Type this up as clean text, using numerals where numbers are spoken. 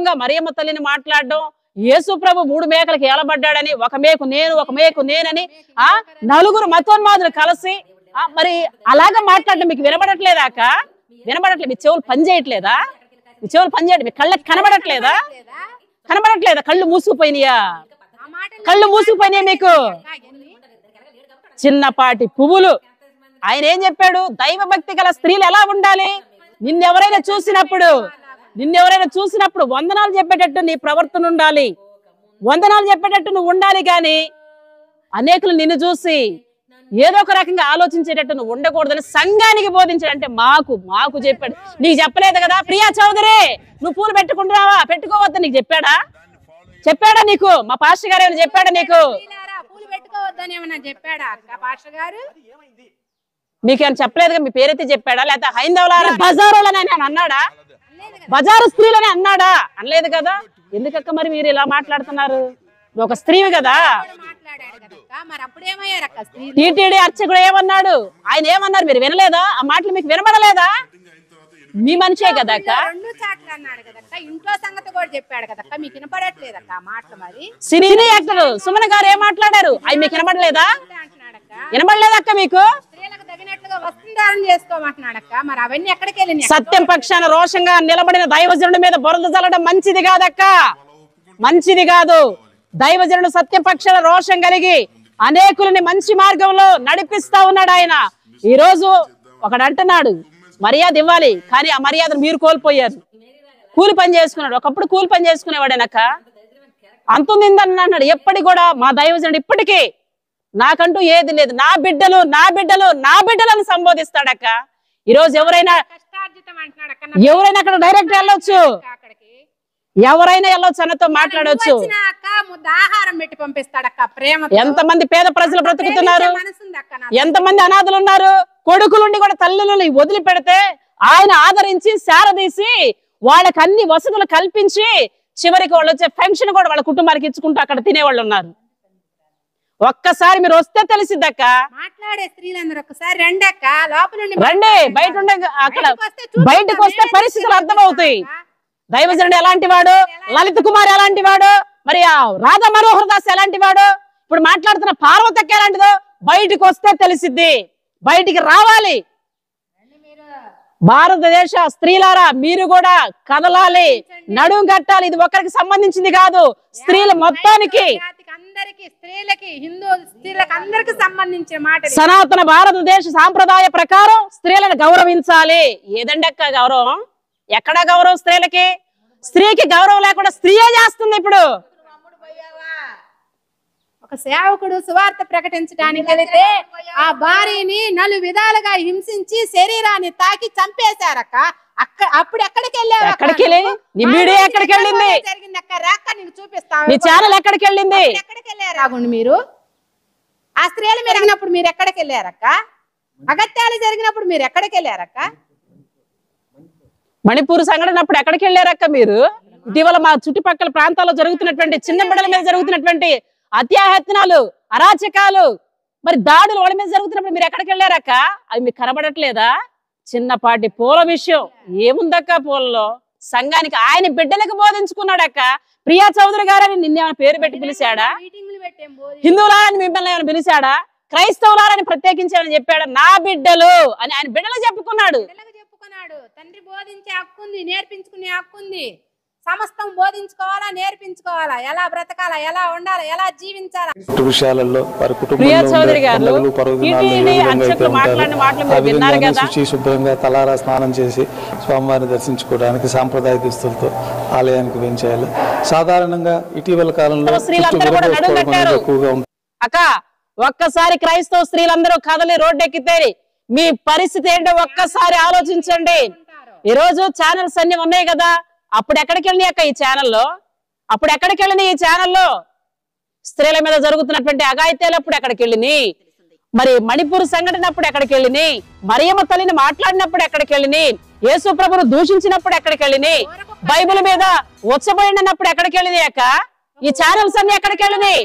రకంగా మరియమ్మ తల్లిని మాట్లాడడం, యేసు ప్రభు 3 మేకలకు ఏలబడ్డాడని, ఒక మేకు నేనని నలుగురు మతోన్మాదులు కలిసి మరి అలాగా మాట్లాడడం మీకు వినబడట్లేదాక? వినబడట్లేదు. మీ చెవులు పనిచేయట్లేదా? మీ చెవులు పనిచేయడం, మీ కళ్ళకి కనబడట్లేదా? కళ్ళు మూసుకుపోయినాయా? కళ్ళు మూసుకుపోయినాయి మీకు? చిన్నపాటి పువ్వులు. ఆయన ఏం చెప్పాడు? దైవ భక్తి గల స్త్రీలు ఎలా ఉండాలి? నిన్నెవరైనా చూసినప్పుడు వందనాలు చెప్పేటట్టు నీ ప్రవర్తన ఉండాలి, వందనాలు చెప్పేటట్టు నువ్వు ఉండాలి. గాని అనేకులు నిన్ను చూసి ఏదో ఒక రకంగా ఆలోచించేటట్టు నువ్వు ఉండకూడదని సంఘానికి బోధించాడంటే మాకు చెప్పాడు. నీకు చెప్పలేదు కదా ప్రియా చౌదరి, నువ్వు పూలు పెట్టుకుంటున్నావా, పెట్టుకోవద్దు నీకు చెప్పాడా? నీకు మా పాస్టర్ గారు ఏమైనా చెప్పాడా? నీకు పూలు పెట్టుకోవద్దని ఏమైనా చెప్పాడా పాస్టర్ గారు? మీకేమైనా చెప్పలేదుగా? మీ పేరైతే చెప్పాడా? లేకపోతే హైందవులారా బజారులని అన్నాడా? బజారు స్త్రీలని అన్నాడా? అనలేదు కదా. ఎందుకక్క మరి మీరు ఇలా మాట్లాడుతున్నారు? ఒక స్త్రీవి కదా. టీటీడీ అర్చకుడు ఏమన్నాడు? ఆయన ఏమన్నారు? మీరు వినలేదా? ఆ మాటలు మీకు వినబడలేదా? మీ మనిషే కదా అక్క. ఇంట్లో సంగతి కూడా చెప్పాడు కదా, మీకు వినపడట్లేదక్క మాటలు? మరి సినీ యాక్టర్ సుమన్ గారు ఏం మాట్లాడారు? అవి మీకు వినబడలేదా? వినబడలేదక్క మీకు? తగినట్లుగా వస్త్రధారణ చేసుకోమంటున్నాడక్క. మరి అవన్నీ ఎక్కడికి వెళ్ళినాయి? సత్యం పక్షాన రోషంగా నిలబడిన దైవజనుడి మీద బురద జల్లడం మంచిది కాదక్క, మంచిది కాదు. దైవజనుడు సత్యం పక్షాన రోషం కలిగి అనేకులని మంచి మార్గంలో నడిపిస్తా ఉన్నాడు ఆయన. ఈ రోజు ఒకడు అంటున్నాడు మర్యాద ఇవ్వాలి, కానీ ఆ మర్యాదను మీరు కోల్పోయారు. కూలి పని చేసుకున్నాడు, ఒకప్పుడు కూలి పని చేసుకునేవాడేనక్క. అంతుందిందని అన్నాడు. ఎప్పటికి కూడా మా దైవజనుడు ఇప్పటికీ నాకంటూ ఏది లేదు, నా బిడ్డలు అని సంబోధిస్తాడక్క. ఈ రోజు ఎవరైనా అక్కడ డైరెక్ట్ వెళ్ళొచ్చు, ఎవరైనా వెళ్ళొచ్చు, అన్నతో మాట్లాడవచ్చు. ఎంతమంది పేద ప్రజలు బ్రతుకుతున్నారు, ఎంతమంది అనాథలు ఉన్నారు. కొడుకులుండి కూడా తల్లులని వదిలిపెడితే ఆయన ఆదరించి శారదీసి వాళ్ళకి అన్ని వసతులు కల్పించి చివరికి వాళ్ళు వచ్చే పెన్షన్ కూడా వాళ్ళ కుటుంబానికి ఇచ్చుకుంటూ అక్కడ తినేవాళ్ళు ఉన్నారు. ఒక్కసారి మీరు వస్తే తెలిసిద్దక్క. మాట్లాడే స్త్రీలందరూ ఒక్కసారి రండి అక్క, లోపల రండి. బయట ఉండే అక్కడ బయటకు వస్తే పరిస్థితులు అర్థమవుతాయి. దైవజనుడు ఎలాంటి వాడు, లలిత కుమార్ ఎలాంటి వాడు, మరి రాధా మనోహర్ దాస్ ఎలాంటి వాడు, ఇప్పుడు మాట్లాడుతున్న పార్వతక్క ఎలాంటిదో బయటకు వస్తే తెలిసిద్ది. బయటికి రావాలి. భారతదేశ స్త్రీలారా మీరు కూడా కదలాలి, నడుం కట్టాలి. ఇది ఒక్కరికి సంబంధించింది కాదు, స్త్రీల మొత్తానికి, స్త్రీలకి, హిందూ స్త్రీలకు అందరికి సంబంధించిన మాట. సనాతన భారతదేశ సాంప్రదాయ ప్రకారం స్త్రీలను గౌరవించాలి. ఏదండి అక్క గౌరవం? ఎక్కడా గౌరవం స్త్రీలకి? స్త్రీకి గౌరవం లేకుండా స్త్రీయే చేస్తుంది. ఇప్పుడు ఒక సేవకుడు సువార్త ప్రకటించడానికి వెళితే ఆ భార్యని 4 విధాలుగా హింసించి శరీరాన్ని తాకి చంపేశారక్క. అప్పుడు ఎక్కడికి వెళ్ళారు? ఎక్కడికి వెళ్ళింది? నీ మీడియా ఎక్కడికి వెళ్ళింది? జరిగింది అక్క, రాక నీకు చూపిస్తాను. నీ ఛానల్ ఎక్కడికి వెళ్ళింది? ఎక్కడికి వెళ్ళారు రాగుండి మీరు? ఆ స్త్రీలు మెరిగినప్పుడు మీరు ఎక్కడికి వెళ్ళారక్క? అగత్యాలు జరిగినప్పుడు మీరు ఎక్కడికి వెళ్ళారక్క? మణిపూర్ సంఘటన అప్పుడు ఎక్కడికి వెళ్ళారక్క మీరు? ఇటీవల మా చుట్టుపక్కల ప్రాంతాల్లో జరుగుతున్నటువంటి చిన్న బిడ్డల మీద జరుగుతున్నటువంటి అత్యాహత్నాలు, అరాచకాలు, మరి దాడులు వాళ్ళ మీద జరుగుతున్నప్పుడు మీరు ఎక్కడికి వెళ్ళారక్క? అవి మీకు కనబడట్లేదా? చిన్నపాటి పూల విషయం ఏముందక్క పూలలో? సంఘానికి ఆయన బిడ్డలకు బోధించుకున్నాడక్క. ప్రియా చౌదరి గారని నిన్నేమైనా పేరు పెట్టి పిలిచాడా? హిందువులారని మిమ్మల్ని ఏమైనా పిలిచాడా? క్రైస్తవులారని ప్రత్యేకించి ఏమైనా చెప్పాడా? నా బిడ్డలు అని ఆయన బిడ్డలు చెప్పుకున్నాడు. తండ్రి బోధించే హక్కుంది, నేర్పించుకునే హక్కుంది. సమస్తం బోధించుకోవాలా, నేర్పించుకోవాలా, ఎలా బ్రతకాలా, ఎలా ఉండాలా, ఎలా జీవించాలా. విషయాలలో వారి ప్రియా చౌదరి గారు శుభ్రంగా తలారా స్నానం చేసి స్వామివారిని దర్శించుకోవడానికి సాంప్రదాయ దుస్తులతో ఆలయానికి వెంచేయాలి. సాధారణంగా ఇటీవల కాలంలో ఎక్కువగా ఉంటుంది. అక్క ఒక్కసారి క్రైస్తవ స్త్రీలందరూ కదలి రోడ్డెక్కితే మీ పరిస్థితి ఏంటో ఒక్కసారి ఆలోచించండి. ఈ రోజు ఛానల్స్ అన్ని ఉన్నాయి కదా, అప్పుడు ఎక్కడికి వెళ్ళినాయి అక్క ఈ ఛానల్లో? అప్పుడు ఎక్కడికి వెళ్ళినాయి ఈ ఛానల్లో? స్త్రీల మీద జరుగుతున్నటువంటి అఘాయిత్యాలు అప్పుడు ఎక్కడికి వెళ్ళినాయి? మరి మణిపూర్ సంఘటన అప్పుడు ఎక్కడికి వెళ్ళినాయి? మరియమ్మ తల్లిని మాట్లాడినప్పుడు ఎక్కడికి వెళ్ళినాయి? యేసు ప్రభువును దూషించినప్పుడు ఎక్కడికి వెళ్ళినాయి? బైబిల్ మీద ఉచ్చబోయినప్పుడు ఎక్కడికి వెళ్ళినాయి అక్క? ఈ ఛానల్స్ అన్ని ఎక్కడికి వెళ్ళినాయి?